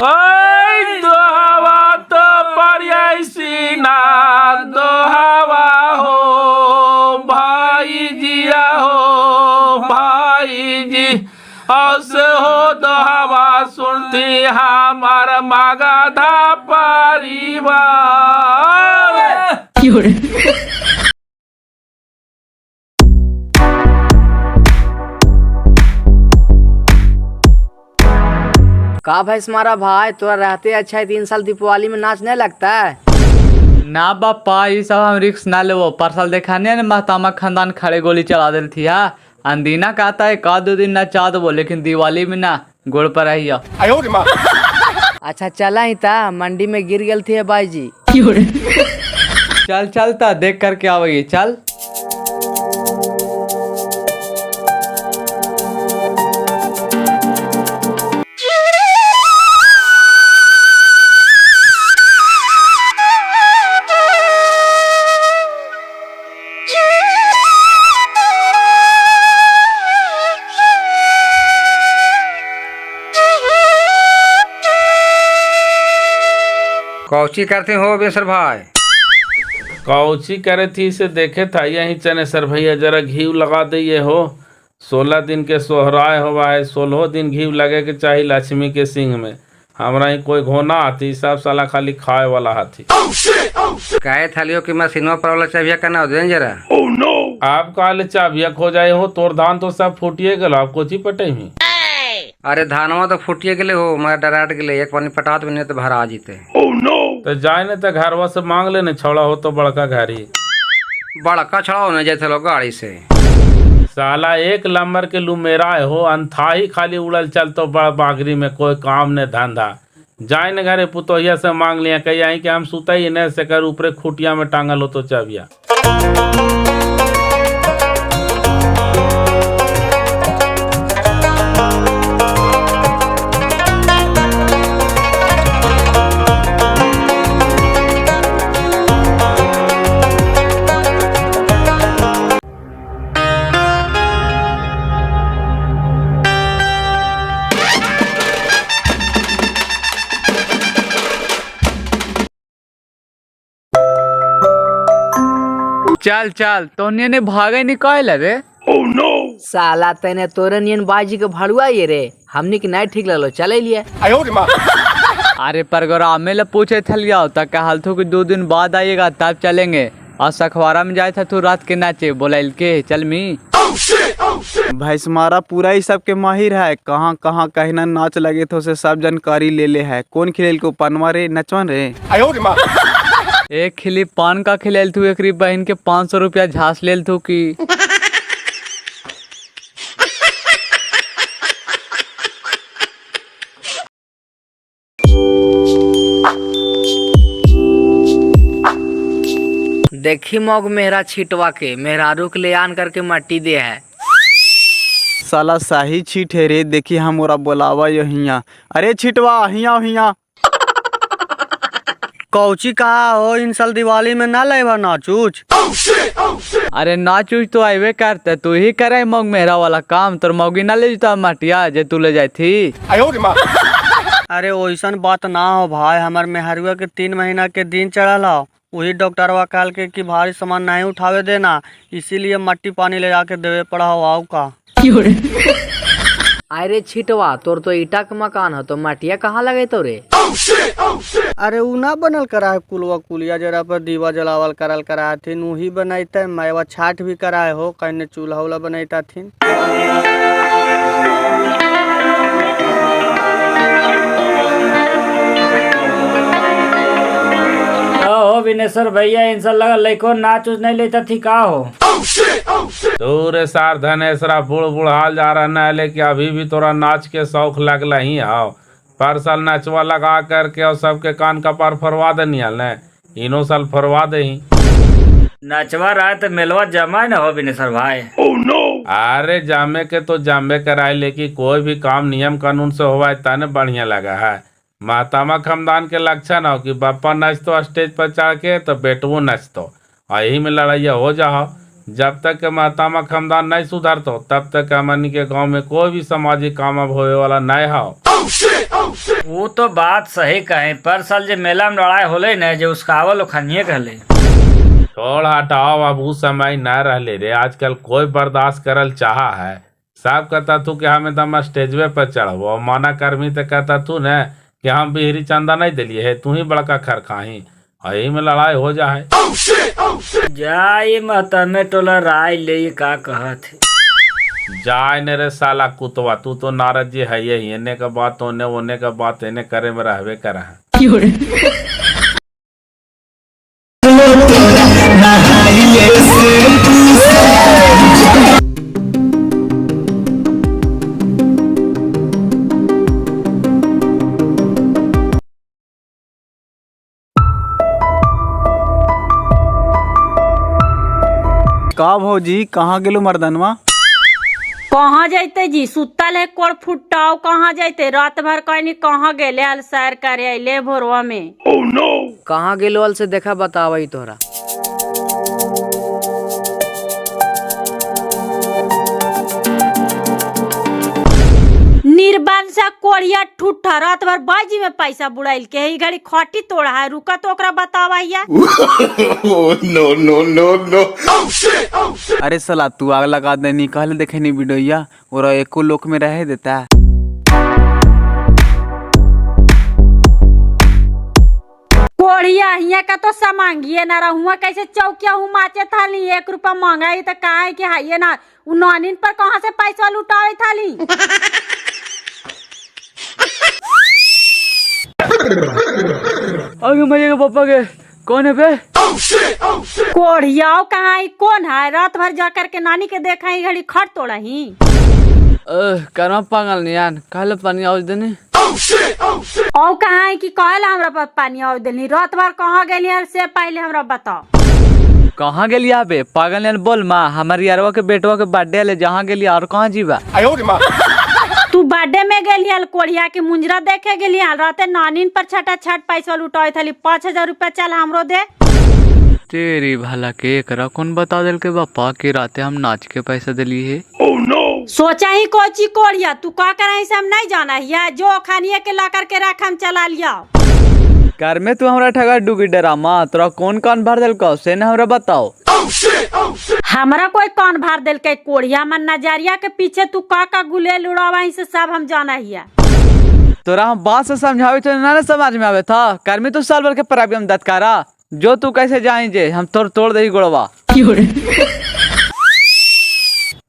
ओए दोहवा तो परियासी ना दोहवा हो भाई जिया हो भाई जी हस हो दोहवा सुनती हमार मगधा परिवार। का भैंस मारा भाई तोरा रहते अच्छा है 3 साल दीपावली में नाच नहीं लगता है। ना बापा ये सब हम रिक्स ना लेवो। परसाल देखाने ने महतामा खानदान खड़े गोली चला दिल थी। हाँ अंदीना कहता है का 2 दिन नचा देवो लेकिन दिवाली में ना गोड़ पर रहियो। अच्छा चला ही था मंडी में गिर गल थी भाई जी। चल चलता देख करके आवेगी चल। कौची करते हो बेसर भाई? कौची करे थी से देखे था यही चने सर भैया जरा घी लगा दिए हो। 16 दिन के सोहराय होवा है 16 दिन घी लगे के चाहिए लक्ष्मी के सिंह में। हमरा ही कोई घोना आती सब साला खाली खाए वाला हाथी। कहे थालियों की मशीनों पर वाला चाबिया करना हो जरा। आप काले चाबिया खो जाए हो तोर धान तो सब फूटिए गल आप कोची पटे ही। अरे धानवा तो फूटिए गेले हो मैं डराट गेले एक पानी पटात भी नहीं तो भरा जीते। तो जाए न तो घरवा से मांग लेने छोड़ा हो तो बड़का घरी बड़का छड़ा होने जैसे लोग गाड़ी से साला एक नंबर के लुमेरा हो अंथा ही खाली उड़ल चलतो बड़ बागरी में कोई काम ने धंधा। जाए न घरे पुतोहिया से मांग लिया कही आई कि हम सुता ही न से कर ऊपरे खुटिया में टांगल हो तो चाबिया। चल चल तोनिया ने भागे निकाल रे। साला तेने तोरे नियन बाजी के भड़ुआ ये रे हमनी के नहीं ठीक लगलो चले लिए। अरे प्रोग्राम में पूछे थलिया तक हाल थो कि 2 दिन बाद आइएगा तब चलेंगे। और सखवारा में जाए था तू रात के नाचे बोला के चल मी। भैंस मारा पूरा ही सबके माहिर है कहाँ कहाँ कहीं ना नाच लगे तो से सब जानकारी ले ले है। कौन खिलेल को पनवा रे नचवन रे। एक खिली पान का खिलेल तू एक बहन के 500 रुपया झांस लेल तू की। देखी मौग मेहरा छिटवा के मेहरा रुक ले आन करके मट्टी दे है। साला शाही छीट है रे देखी हमरा बोलावा हिया। अरे छिटवा हिया हिया। कौची कहा हो इन साल दिवाली में ना लेवा नाचूच। अरे नाचूच तो आइवे करते तू ही करे मौग मेहरा वाला काम तोर मौगी ना ले जाता मटिया जे तू ले जाए थी। अरे वैसन बात ना हो भाई हमार मेहरुआ के 3 महीना के दिन चढ़ल हो वही डॉक्टरवा कहल के कि भारी सामान नहीं उठावे देना इसीलिए मट्टी पानी ले जाके देवे पड़ा हो आओ का। अरे छिटवा तोर तो ईटा के मकान हो तो मटिया कहाँ लगे तो रे। अरे उ ना बनल करा है कुलवा कुलिया जरा पर दीवा जलावल करल करा थी वही बनाते मैवा छाट भी कराए हो कहने चूल्हा उला बनाता थी। विनेश्वर भैया इनसे लगा लइको नाच उच नहीं लेता थी का हो। तोरे सार धनेसरा बूढ़ बूढ़ाल जा रहा न लेके अभी भी तोरा नाच के शौक लगला ही आओ। पर साल नचवा लगा करके और सबके कान का पार फरवा देनी न इनो साल फरवा दे ही। नचवा रहा तो मेलवा जमा न हो विनेश्वर भाई। अरे जामे के तो जामे कराए लेकिन कोई भी काम नियम कानून से होवा तने बढ़िया लगा है। महतामा खानदान के लक्षण हो कि बापा नचतो स्टेज पर चढ़ के तो बेटवो नचतो और यही में लड़ाइया हो जाओ। जब तक के महतामा खानदान नहीं सुधरतो तब तक हमनी के गांव में कोई भी सामाजिक काम अब होए वाला नहीं हो। वो तो बात सही कहे, पर साल जे मेला में लड़ाई होले न, जो उसका आवल खनिए कहले। छोड़ हटाओ, अब वो समय न रहले रे। आजकल कोई बर्दाश्त करल चाहा है। सब कहता तू कि हम एकदम स्टेजवे पर चढ़बो, माना कर्मी तो कहता तू न कि हम बिहरी चंदा नहीं दिलिए है, तू ही बड़का खरखाही। यही में लड़ाई हो जाए। जाए महतमे टोला राय ले का कहत है। जाए ने रे साला कुतवा, तू तो नारद जी है ही। एने का बात ओने, ओने का बात एने करे में रहबे कर। का भौजी कहाँ गेलो मर्दनवा? कहाँ जाते जी? सुतल है कोड़ फुटाओ, कहाँ जाते? रात भर कहनी कहाँ गेले हल सैर करे अले भोरवा में। कहाँ गेलो से देखा बतावई तोरा। निर्बन सा कोड़िया ठुठा रात भर बाजी में पैसा बुड़ाइल के ही घड़ी खटी तोड़ा है। रुका तो ओकरा बतावैया। अरे साला तू आग लगा दे, निकाल देखे नी वीडियोया और एको लोक में रह देता। कोड़िया हिया का तो समांगिए ना रहुआ, कैसे चौकिया हूँ माचे थाली 1 रुपया महंगाई तो कहा कि हाइये ना उन्नीन पर कहाँ से पैसा लुटावे थाली। आगे मजे के पापा के कौन है बे? कोढ़ियाओ कहाँ है? कौन है? रात भर जा करके नानी के देखा ही घड़ी खट तोड़ा ही। करमा पागल नियान कहले पानी आवाज देने। और कहाँ है कि कहला हमरा पर पानी आव देनी? रात भर कहाँ गेली से पहले हमरा बताओ। कहाँ गेली बे? पागल नियान बोल माँ, हमारी यारवा के बेटवा के बर्थडे ले जहाँ गेली और कहाँ जीवा? तू बर्थडे में गेली हल कोढ़िया की मुंजरा देखे गेली हल। राते नानीन पर छटा छट पैसा लुटाए थाली 5000 रुपया चल हमरो दे। तेरी भला के करा कौन बता दिल के बापा की राते हम नाच के पैसा दिली है। सोचा ही कोची कोढ़िया तू का कर हम नहीं जाना है। जो खानिए के ला करके रख हम चला लिया। घर में तू हमरा ठगा डूगी डरामा, तोरा कौन कान भर दिल का से न हमरा बताओ। हमरा कोई कान भर दिल के कोढ़िया मन नजरिया के पीछे तू का गुलेल उड़ावा से सब हम जाना हिया। तोरा हम बात से समझावे तो ना समझ में आवे था। कर में तू साल भर के प्रॉब्लम दत्कारा जो तू कैसे जाए जे हम तोड़ दही गोड़वा।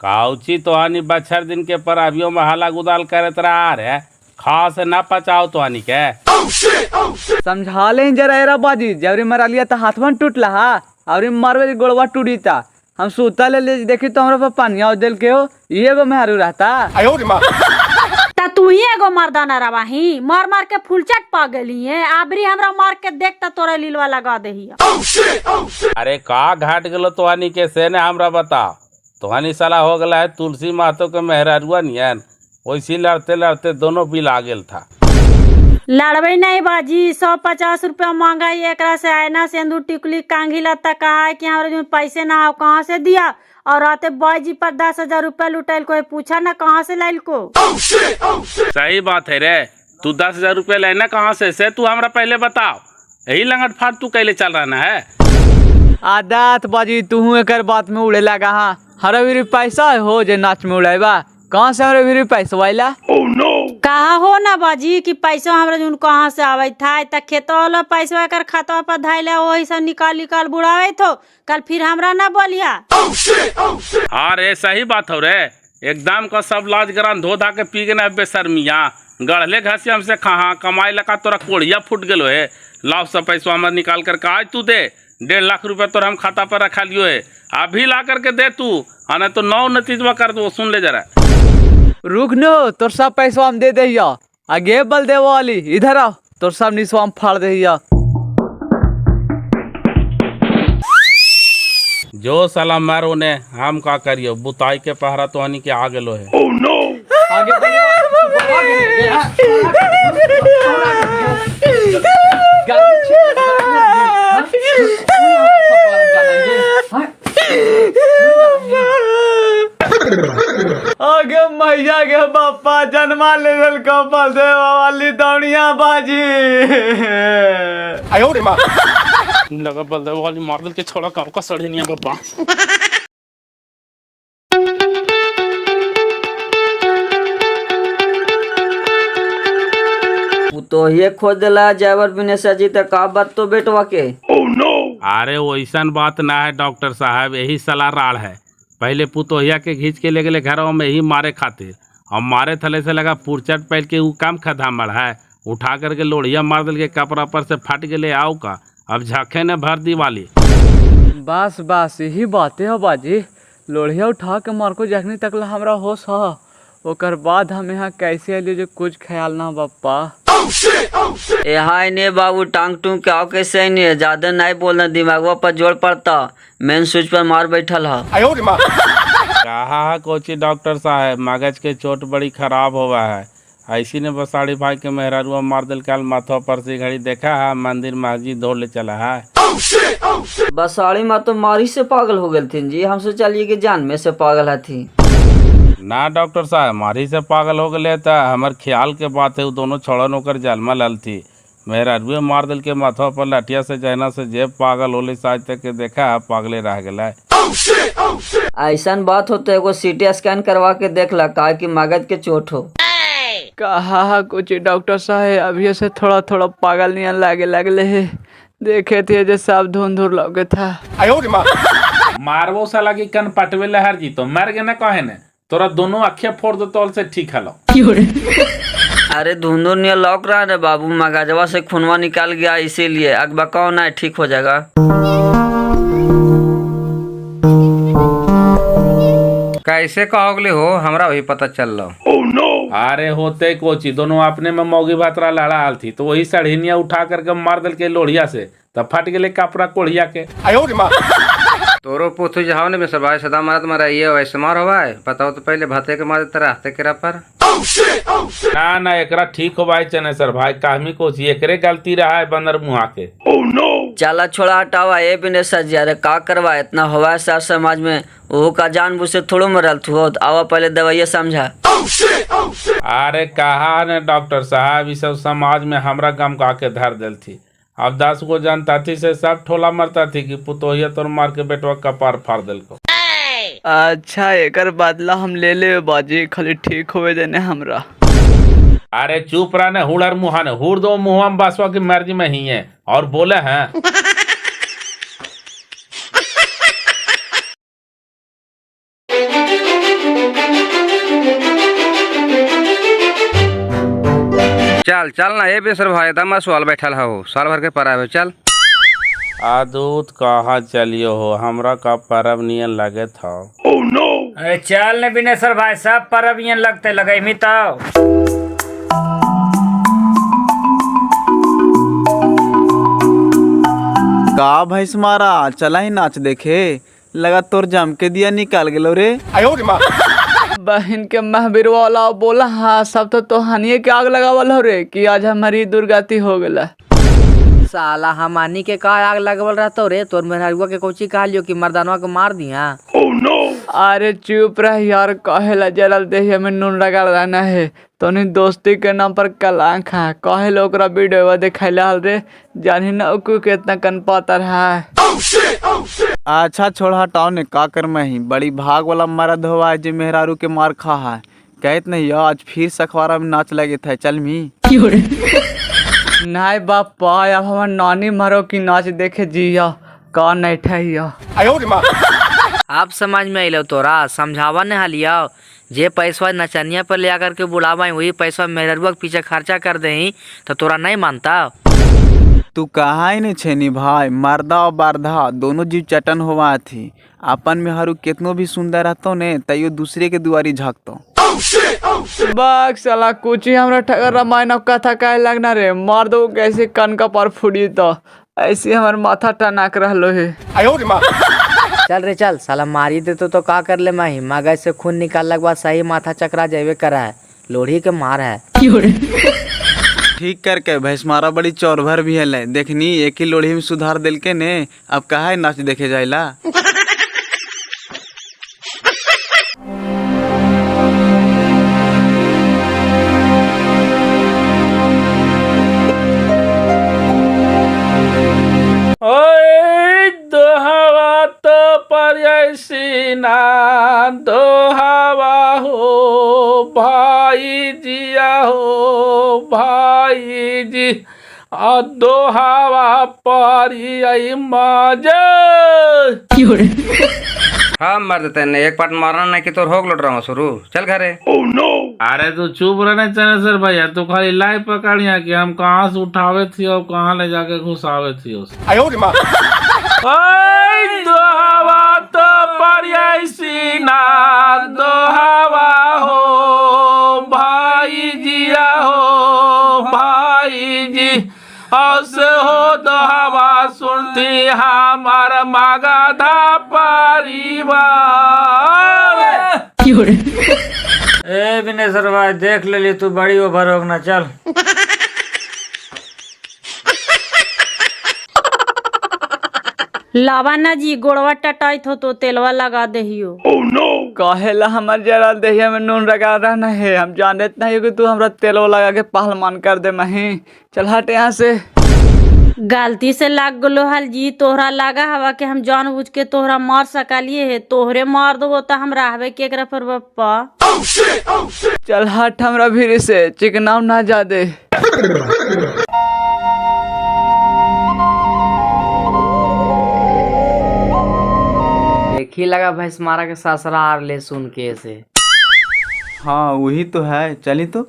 काउची तोहानी बछर दिन के पराबियों में हाला गुदाल करत रहा रे। खास ना पचाओ तोहानी के। समझा ले जरा एरा बाजी, जबरी मरा लिया तो हाथ में टूटला हा और मारवे गोड़वा टूटी था। हम सूता ले देखी तो हमरा पर पानी आओ दिल के हो ये गो मेहरू रहता। ता तू ही एगो मर्दाना रवाही मार मार के फुलचट पा गली है। आबरी हमरा मार के देखता तोरा लीलवा लगा दही। अरे का घाट गेलो तोहानी के से ने हमरा बताओ। तोहानी साला हो गला है तुलसी महतो के मेहरारुआ नियन, वैसी लड़ते लड़ते दोनों बिल आ गेल था। लड़बे नहीं बाजी, 150 रुपया मांगा एक से आयना सिंदूर टिकुली कांघी लता कहा है कि हमारे जो पैसे ना हो कहाँ से दिया। और राते बाजी पर 10,000 रुपया लुटाइल को पूछा ना कहाँ से लाइल को। सही बात है रे, तू 10,000 रुपया लेना कहाँ से तू हमरा पहले बताओ। यही लंगट फाट तू कैले चल रहा है। आदत बाजी तू एक बात में उड़े लगा हाँ। हरा भी पैसा हो जे नाच में उड़ाएबा, कहाँ से हमारे भी पैसा वाला? कहा हो ना बाजी कि पैसा हमरा जो कहाँ से आवे था। त खेतो वाला पैसा कर खाता पर धाइले वही सब निकाल बुढ़ावे थो। कल फिर हमरा ना बोलिया। हाँ रे सही बात हो रे, एकदम का सब लाज गरान धो धा के पी गए ना बेशर्मिया। गढ़ले घसिया हमसे कहाँ कमाई लगा तोरा कोढ़िया फूट गेलो है। लाओ सब पैसा हमारा निकाल कर आज तू दे। 1.5 लाख रुपया तोरा हम खाता पर रखा लियो है, अभी ला करके दे तू। आना तो 9 नतीजवा कर दो, सुन ले जरा। रुक नो तोर सब पैसा हम दे दे आगे बल दे वाली इधर आओ, तोर सब निसवा हम फाड़ दे। जो साला मारो ने हम का करियो, बुताई के पहरा तो हनी के आ गेलो है। आगे आगे भैया के पापा जन्मा लेवल कपल देवा वाली दौड़िया बाजी। लगा बलदेव वाली मार्दल के छोड़ा गाँव का सड़े नहीं बाबा। तो ये खोज दिला जयवर विनेश जी तक का बात तो बेटवा के। अरे वैसन बात ना है डॉक्टर साहब, यही सलाह राड़ है। पहले पुतोहिया के खींच के ले गए घरों में ही मारे खातिर, और मारे थले से लगा पुरचट पैल के वो काम खदामड़ है, उठा करके लोढ़िया मार दिल के कपड़ा पर से फट गए आओ का, अब झाके ने भर दीवाली। बस बस यही बातें हो बाजी। लोढ़िया उठा के मार को जखनी तकला हमरा होश है, ओकर बाद हम यहाँ कैसे अलियो जो कुछ ख्याल ना पप्पा। यहाँ ने बाबू टांग टूंग के आओ कैसे नहीं, ज्यादा नहीं बोलना, दिमागवा पर जोर पड़ता, मेन स्विच पर मार बैठल है। कहा कोची डॉक्टर साहब, मगज के चोट बड़ी खराब हुआ है। ऐसी ने बसाड़ी भाई के मेहरारुआ मार दिल, काल माथा पर से घड़ी देखा है, मंदिर मस्जिद दौड़ ले चला है। बसाड़ी माँ तो मारी से पागल हो गई थी जी, हमसे चलिए कि जान में से पागल है थी। ना डॉक्टर साहब, मारी से पागल हो गए था, हमार ख्याल के बात है, वो दोनों छोड़न होकर जलमा लल थी। मेहरारुए मार दिल के माथा पर लठिया से जहना से जेब पागल होले, आज तक के देखा है पागले रह गया। ऐसा बात होता है, एगो सीटी स्कैन करवा के देख ला, का कि मगज के चोट हो। कहा कुछ डॉक्टर साहब, अभी से थोड़ा थोड़ा पागल नहीं लागे लगले है, देखे थे जो सब धुन धुर लगे था। मारवो साला की कन पटवे लहर जी तो मर गए ना, कहे ने तोरा दोनों अखियां फोड़ दो तौल से ठीक है लो। अरे धुंधुर नहीं लौक रहा है बाबू, मगजवा से खूनवा निकाल गया, इसीलिए अगबका ना है, ठीक हो जाएगा। कैसे कहोगले हो, हमरा वही पता चल रहा। अरे होते कोची, दोनों अपने में मौगी भातरा लड़ा हाल थी, तो वही सड़हिनिया उठा करके मार दिल के लोढ़िया से, तब फट गए कपड़ा कोढ़िया के। तोरो पोथु जहां ने में सबाय सदा मारत मारा ये वैसे मार होवा है, बताओ तो पहले भाते के मारे तरह हते केरा पर। ना ना एकरा ठीक हो भाई चनेसर भाई, काहमी कोची एकरे गलती रहा है बंदर मुहा के। चला छोड़ा हटावा ए विनेश जी, अरे का करवा इतना हवा सर समाज में, वो का जानबूझ से थोड़ो मरल थू, आवा पहले दवाइया समझा। अरे कहा ने डॉक्टर साहब, इस सब समाज में हमरा गम का के धर दिल थी। अब 10 गो जनता थी से सब ठोला मरता थी कि पुतोहिया तोर मार के बेटवा कपार फाड़ दिल को। अच्छा एकर बदला हम ले ले बाजी, खाली ठीक होवे देने हमरा। अरे चुप रहा ने, हुड़र मुहा ने, हुड़ दो मुहा में बासवा की मर्जी में ही है, और बोले हैं। चल चल ना, ये बेसर भाई दमा सवाल बैठल हो, साल भर के परावे चल। आदूत कहा चलियो हो, हमरा का परब नियन लगे था। अरे चल ने विनेश्वर भाई, सब परब यहाँ लगते लगे मी तो। का भैंस मारा, चला ही नाच देखे, लगा तोर जम के दिया निकाल गेलो रे। बहन के महावीर वाला बोला, हाँ सब तो हानिए के आग लगावल हो रे, कि आज हमारी दुर्गति हो गला। साला हमानी के का आग लगवल रहता रे, तोर मेहरारुआ के कोची कहा लियो कि मर्दानवा को मार दिया। अरे चुप रह यार, कहेला जरल देह में नून लगा रहना है, तो नहीं दोस्ती के नाम पर कलंक है। कहे लोग वीडियो दिखाइला हल रे, जानी ना उकू के इतना कन पातर है। अच्छा छोड़ हटाओ ने, का कर मैं ही बड़ी भाग वाला मर्द हुआ है जो मेहरारू के मार खा है। कहत नहीं आज फिर सखवारा में नाच लगे थे, चल मी। नहीं बापा, अब हमार नानी मारो की नाच देखे जिया, का नहीं ठहिया। आप समझ में आइलो तोरा, समझावा ने हलिया, जे पैसा नचनिया पर ले आकर के बुलावा, वही पैसा मेहरुआ के पीछे खर्चा कर दे, तो तोरा नहीं मानता। तू कहा नहीं छेनी भाई, मर्दा और बारधा दोनों जीव चटन हुआ थी। अपन में हरू कितनो भी सुंदर रहतो ने, तैयो दूसरे के दुआरी झाँकतो। बाग साला कुछ ही हमरा ठगर रामायण कथा कहे लगना रे, मार दो कैसे कन का पर फुड़ी, तो ऐसे हमार माथा टनाक रहलो है। चल रे चल, साला मारी दे तो का कर ले, माही मगज से खून निकालने के बाद सही माथा चकरा जावे करा है, लोढ़ी के मार है। ठीक करके भैंस मारा बड़ी चौरभर भी है, देखनी एक ही लोढ़ी में सुधार दिल के ने, अब कहा है नाच देखे जाइला। सीना दो हवा हो भाई जिया हो भाई जी दो हवा पारी आई माजे। हाँ मार देते हैं, एक पार्ट मारना नहीं कि तोर हो गलो ड्रामा शुरू। चल घरे। अरे तू चुप रहने चले सर भैया, तू खाली लाइव पकड़िया कि हम कहाँ से उठावे थी और कहाँ ले जाके घुसावे थी उसे। दो हवा तो पारी सीना दो हवा हो भाई जिया हो भाई जी औस हो दो हवा सुनती हमार मगधा परिवार। ए विनेश्वर भाई देख ले तू बड़ी ओवर हो ना, चल। लावाना जी गोड़वा टटाइत हो तो तेलवा लगा दहियो। कहेला हमार जरा देहिया में नून लगा रहना है, हम जानत नहीं हो कि तू हमरा तेलवा लगा के पहलवान कर दे मही। चल हट यहाँ से। गलती से लाग गलो हल जी, तोहरा लागा हवा के हम जानबूझ के तोहरा मार सकलिए है, तोहरे मार दो तो हम रहबे केकरा पर बप्पा। चल हट हमरा भीड़ से, चिकनाव ना जा दे। देखी लगा भैंस मारा के ससुरा आर ले सुन के से। हाँ वही तो है, चली तो।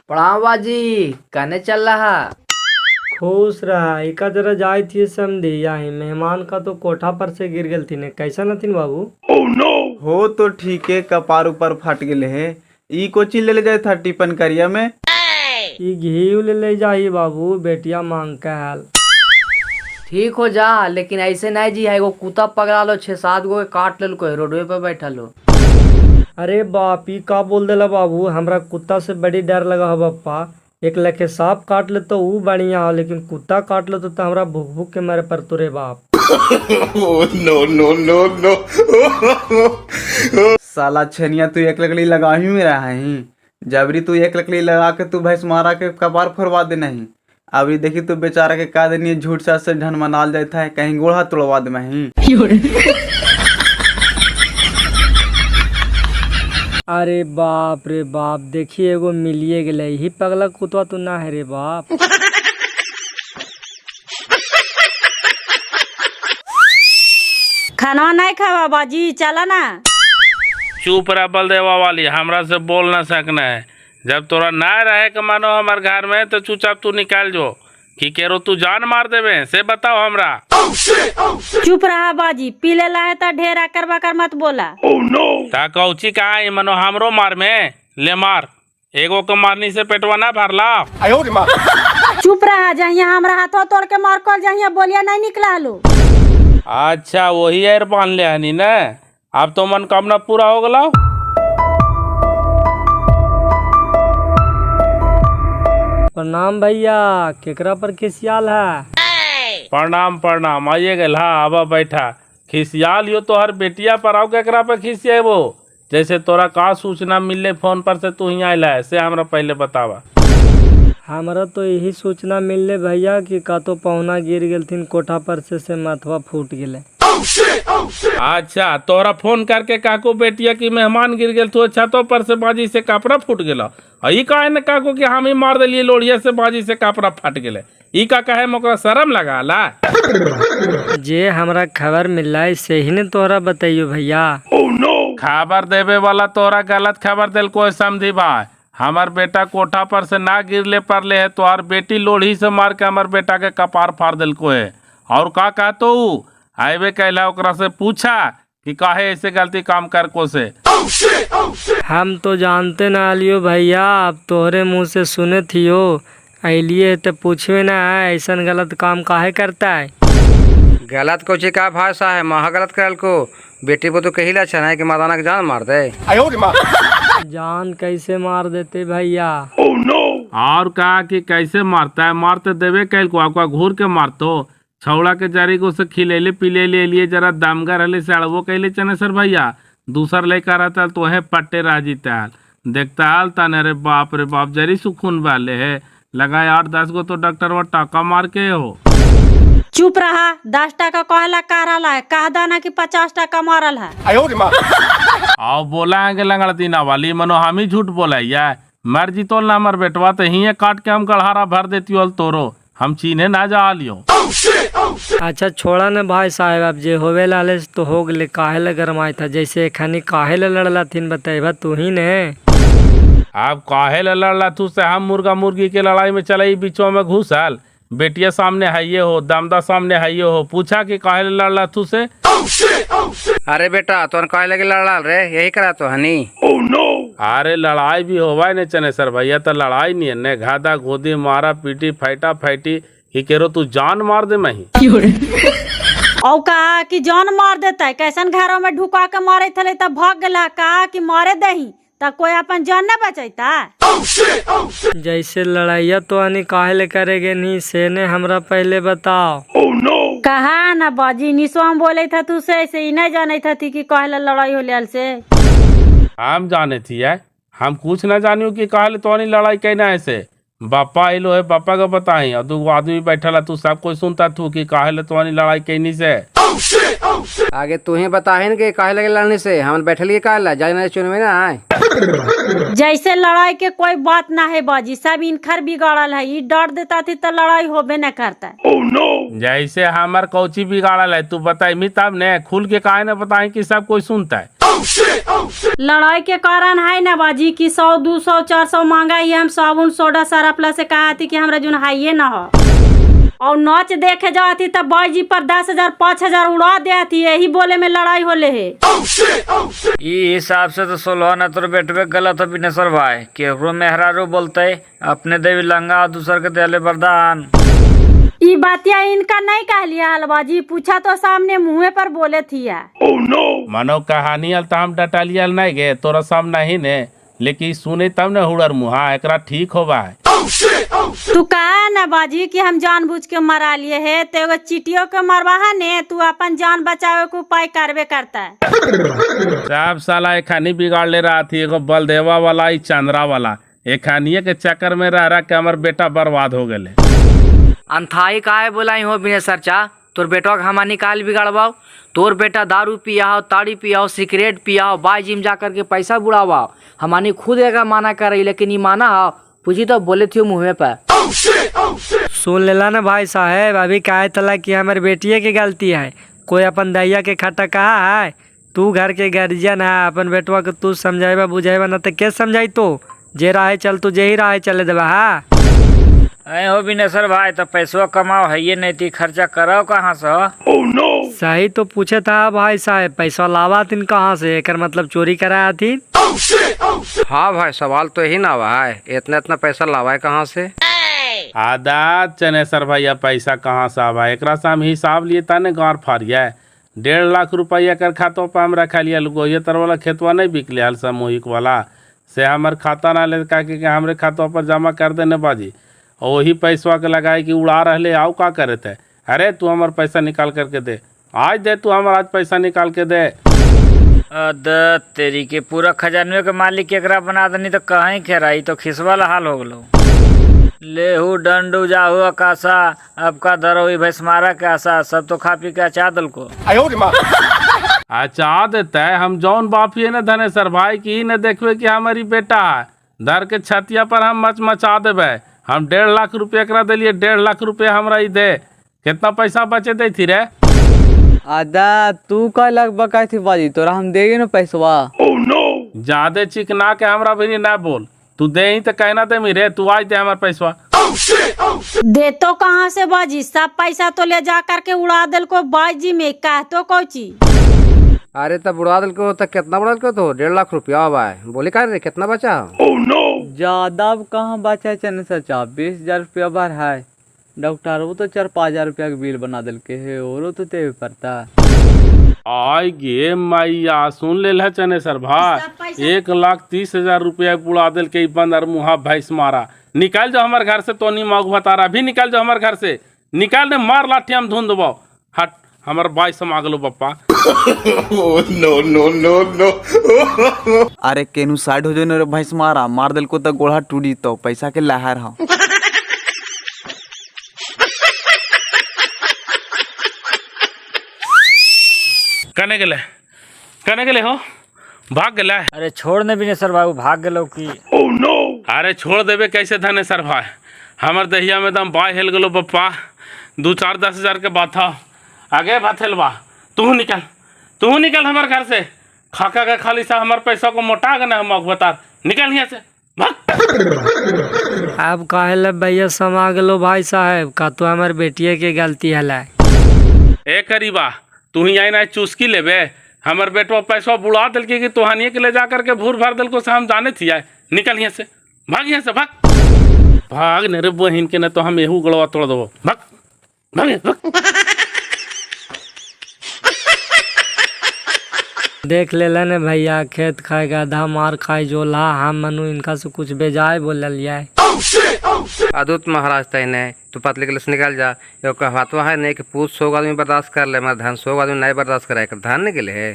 प्रणाम बाजी, कहने चल रहा? खुश रहा, इका जरा जाई थी समझी यही मेहमान का तो कोठा पर से गिर गल थी ने। कैसा नथिन बाबू? हो तो ठीक है, कपार ऊपर फट गए है। ई कोची ले जाए था टिफिन करिया में। ई घी ले जाई बाबू, बेटिया मांग के हाल। ठीक हो जा, लेकिन ऐसे नहीं जी है, एगो कुत्ता पकड़ा लो 6-7 गो के काट लेल को रोडवे पे बैठल हो। अरे बाप ई का बोल देला बाबू, हमरा कुत्ता से बड़ी डर लगा हो बप्पा। एक लखे सांप काट ले तो वो बढ़िया हो, लेकिन कुत्ता काट ले तो हमरा भूख भूख के मारे पर तुरे बाप। साला छनिया तू एक लकड़ी लगा ही में रहा है। जबरी तू एक लकड़ी लगा के तू भैंस मारा के कपार फोड़वा दे नहीं। अभी देखी तू बेचारा के का देनी झूठ साथ से ढन मनाल जाता है, कहीं गोड़ा तोड़वा दे मैं। अरे बाप रे बाप, देखिए एगो मिलिए गेले, ही पगला कुतवा तो ना है रे बाप। खाना नहीं खावा बाजी, चला ना। चुप रह बलदेवा वाली, हमरा से बोल ना सकना है। जब तोरा ना रहे के मानो हमार घर में तो चुपचाप तू निकाल जो कि केरो तू जान मार देवे से बताओ हमरा। चुप रहा बाजी, पी ले है तो ढेर आकर बाकर मत बोला। ता कौची कहा है मनो हमरो मार में ले मार, एगो के मारनी से पेटवा ना भरला। चुप रहा, जहिया हमरा हाथों तोड़ के मार कर जहिया बोलिया नहीं निकला लो। अच्छा वही यार बांध ले हनी ना, अब तो मनोकामना पूरा हो गला। प्रणाम भैया, केकरा पर खिसियाल है? प्रणाम प्रणाम, आइए गल। हाँ अब बैठा। खिसियाल यो तो हर बेटिया पर आओ, केकरा पर खिसिया वो? जैसे तोरा का सूचना मिलले फोन पर से तू ही आयल है, से हमरा पहले बतावा। हमरा तो यही सूचना मिलले भैया कि का तो पहुना गिर गेलथिन कोठा पर से माथवा फूट गेले। अच्छा तोरा फोन करके काको बेटिया की मेहमान गिर गेल तो छतों पर से बाजी से कपड़ा फूट गेला। ई काहे न काको कि हम ही मार दिलिए लोड़िया से बाजी से कपड़ा फट गेले। ई का कहे मोकरा शर्म लगाला? जे हमरा खबर मिला से ही ने तोहरा बताइयो भैया। खबर देवे वाला तोरा गलत खबर दिल कोई समझी भाई। हमार बेटा कोठा पर से ना गिरले परले है, तो हर बेटी लोढ़ी से मार के हमार बेटा के कपार फाड़ दिल को है। और का कहतो आइबे कहला ओकरा से पूछा कि काहे ऐसे गलती काम कर को से। हम तो जानते ना आलियो भैया, अब तोहरे मुंह से सुने थियो अलिए तो पूछवे ना ऐसा गलत काम काहे करता है। गलत कोची का भाषा है, महा गलत करल को बेटी को तो कही ला है कि मादाना के जान मार दे। जान कैसे मार देते भैया? और कहा कि कैसे मारता है, मारते देवे कैल को आपका घूर के मारतो। छौड़ा के जरी को से खिलेले पिलेले लिए जरा दामगर हले से अड़बो कैले चने सर भैया। दूसर लेकर रहता तो है पट्टे राजी ताल देखता हाल ताने। रे बाप जरी सुखून वाले है लगाए 8-10 गो तो डॉक्टर वो टाका मार के हो। चुप रहा। 10 टका कहला कह रहा है, कह दाना कि 50 टका मारल है। आओ बोला है कि लंगड़ती ना वाली मनो हम ही झूठ बोला या मर्जी तो ना मर बेटवा तो ही काट के हम गढ़ारा भर देती हो तोरो हम चीने ना जा लियो। अच्छा छोड़ा न भाई साहब, अब जे होवे लाले तो हो गले, काहे ले गरमाई था, जैसे खानी काहे ले लड़ला थीन बताइबा तू ही ने। अब काहे लड़ला तू से हम मुर्गा मुर्गी के लड़ाई में चले बीचों में घुसल। बेटिया सामने है हो, दामदा सामने है हो, पूछा कि काहे लड़ला तू से। अरे बेटा तो काहे लगे लड़ा रे, यही करा तो हनी। अरे लड़ाई भी होवा नहीं चने सर भैया, तो लड़ाई नहीं है ने घादा गोदी मारा पीटी फाइटा फाइटी ही केरो तू जान मार दे मही। और कहा कि जान मार देता है, कैसन घरों में ढुका के मारे थे तब भाग गला, कहा कि मारे दही तब कोई अपन जान न बचैता। जैसे लड़ाइया तो हनी काहे ले करेगे नहीं से ने हमरा पहले बताओ। कहा ना बाजी निशो बोले था तू से ऐसे ही नहीं जाने था थी कि कहला लड़ाई हो से। हम जाने थी है, हम कुछ न जानियो कि कहले तो नहीं लड़ाई कहना ऐसे। बापा आइलो है, पापा का बताई और 2 आदमी बैठा तू सब कोई सुनता तू कि कहले तो नहीं लड़ाई कहनी से। आगे तू ही बता है कि काहे लगे लड़ने से, हम बैठल काहे जाने चुनवे ना आए। जैसे लड़ाई के कोई बात ना है बाजी, सब इनखर बिगाड़ल है, ये डर देता थी तो लड़ाई होबे न करता। जैसे हमार कौची बिगाड़ल है तू बताई तब ने खुल के काहे न बताई कि सब कोई सुनता है। लड़ाई के कारण है ना बाजी कि 100 200 400 मांगा ही, हम साबुन सोडा सरफ ला से कहा थी कि हमरा जुन हाइये ना हो। और नाच देखे जाती तब बाजी पर 10,000 5,000 उड़ा देती, यही बोले में लड़ाई होले है। ई हिसाब से तो 16 न तोर बेटवे गलत हो बिनेश्वर भाई, केकरो मेहरारू बोलते अपने देवी लंगा और दूसर के देले वरदान। ई बातिया इनका नहीं कह लिया हलबाजी, पूछा तो सामने मुँह पर बोले थी। मनो कहानी अल तो हम डटालियल नहीं गे तोरा सामने ही ने, लेकिन सुने तब न हुड़र मुहा एकरा ठीक होबा है। तू कहा ना बाजी कि हम जानबूझ के मरा लिए है, तो एगो चीटियों के मरवा ने तू अपन जान बचावे को उपाय करबे करता है। सब साला एखानी बिगाड़ ले रहा थी, एगो बलदेवा वाला ई चंद्रा वाला, एखानिये के चक्कर में रह के हमर बेटा बर्बाद हो गए। अंथाई काहे बोलाई हो बिनेश्वर चा, तोर बेटा के हमा निकाल बिगाड़बाओ। तोर बेटा दारू पिया हो, ताड़ी पिया हो, सिगरेट पिया हो, बाई जिम जा करके पैसा बुढ़ावाओ। हमानी खुद एका माना कर रही, लेकिन ये माना हो पूछी तो बोले थी मुँह पर। सुन लेला ना भाई साहब, अभी काहे तला कि हमारे बेटिए की गलती है, कोई अपन दैया के खट्टा कहा है। तू घर के गार्जियन है, अपन बेटवा के तू समझाएबा बुझाएबा ना तो के समझाई तो जे राहे चल तू जे ही राहे चले देबा। हाँ ऐ हो बिनेश्वर भाई, तो पैसवा कमाओ है ये नहीं थी, खर्चा कराओ कहाँ से हो। सही तो पूछे था भाई साहब, पैसा लावा तीन कहाँ से, एकर मतलब चोरी कराया थी। हाँ भाई सवाल तो यही ना भाई, इतना इतना पैसा लावाए कहाँ से। आदा चनेसर भैया पैसा कहाँ से आवा, एकरा से हम हिसाब लिए ताने गाँव फाड़िया 1.5 लाख रुपया कर खातों पर हम रखा लिया। लोगो ये तर वाला खेतवा नहीं बिकले हाल सामूहिक वाला से हमारे खाता ना ले का कि हमरे खातों पर जमा कर देने बाजी, और वही पैसवा के लगाए कि उड़ा रहे आओ का करे थे। अरे तू हमार पैसा निकाल करके दे, आज दे तू हमारा आज पैसा निकाल के दे। अद तेरी के पूरा खजानवे के मालिक एकरा बना दनी तो कहीं खेराई तो खिसवाला हाल हो गलो। लेहू डंडू जाहू आकाशा, अब का धरो भैंस मारा के आशा, सब तो खा पी के अचा दल को। अच्छा देता है हम जौन बापी है न धनेसर भाई की न देखवे कि हमारी बेटा है, धर के छतिया पर हम मचा देवे। हम 1.5 लाख रुपया एकरा दिलिए, 1.5 लाख रुपया हमरा ही दे। कितना पैसा बचे दे थी रे। आदा तू का लग बकाई थी बाजी, तोरा हम देगे ना पैसवा। ज्यादा चिकना के हमरा भी ना बोल, तू दे ही तो कहना दे मेरे, तू आज दे हमारा पैसवा। दे तो कहाँ से बाजी, सब पैसा तो ले जा करके उड़ा दिल को बाजी में, कह तो कोची। अरे तब बुढ़ा दिल को तो कितना बुढ़ा को तो 1.5 लाख रुपया भाई, बोले का रे कितना बचा। ज्यादा कहाँ बचा चने सचा, 20,000 रुपया बार है। डॉक्टर वो तो 4-5,000 रुपया के बिल बना दिल के है, और तो ते पड़ता। आई गे मैया सुन ले चनेसर भाई, 1,30,000 रुपया बुढ़ा दिल के बंदर मुहा भैंस मारा। निकाल जाओ हमारे घर से, तो नहीं मांग बता रहा, अभी निकाल जाओ हमारे घर से, निकाल दे, मार लाठी हम धुन दबो। हट हमारे बाई से मांग लो पप्पा। नो। अरे केनू साइड हो जो भैंस मारा, मार दिल को तो गोड़ा टूटी तो पैसा के लहर हाँ। कने गेले हो भाग गेला। अरे छोड़ ने बिनेसर बाबू भाग गेलो की। अरे छोड़ देवे कैसे धनेसर भाई, हमर दहिया में दम बाय हेल गेलो पप्पा। 2-4-10 हजार के बात था आगे बात हेलवा। तू निकल हमारे घर से, खाका का खाली सा हमारे पैसा को मोटा गना हम बता। निकल यहाँ से भाग। अब काहे भैया समा गेलो भाई साहब का तो हमारे बेटिए के गलती हला। ए करीबा तू ही आई ना चुस्की लेबे, हमर बेटवा पैसा बुढ़ा दिल की तोहानिए के ले जा करके भूर भर दिल को से हम जाने थी आए। निकल यहाँ से भाग भाग ने रे बहिन के न तो हम एहू गड़वा तोड़ दो। भाग। देख ले ने भैया खेत खाए गधा मार खाए जोला हम मनु इनका से कुछ बेजाय बोल लिया। अदूत महाराज तैने तू पतली के निकल जा। यो कहवातवा है नहीं कि पूछ 100 आदमी बर्दाश्त कर ले, मगर धन 100 आदमी नहीं बर्दाश्त कराए कर धान नहीं गेले है।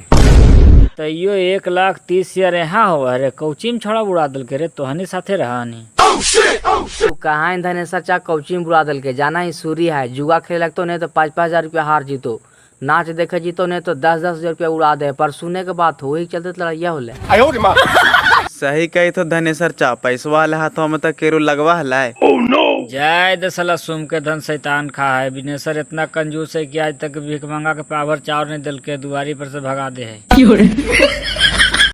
तैयो 1,30,000 यहाँ हो अरे कौची में छोड़ा बुड़ा दल के रे तोहनी साथे रहानी। तू कहाँ धनेसर चा कौची में बुला दल के जाना ही सूरी है। जुआ खेले लगतो नहीं तो 5-5 हजार रुपया हार जीतो, नाच देखे जीतो नहीं तो 10-10 हजार रुपया उड़ा दे। पर सुने के बात हो ही चलते लड़ाइया होले। सही कही तो धनेसर चा पैसवा वाले हाथों में तक केरू लगवा हलाए। जय दसला सुम के धन शैतान खा है। बिनेसर इतना कंजूस है कि आज तक भीख मंगा के पावर चावर नहीं दल के दुआरी पर से भगा दे है।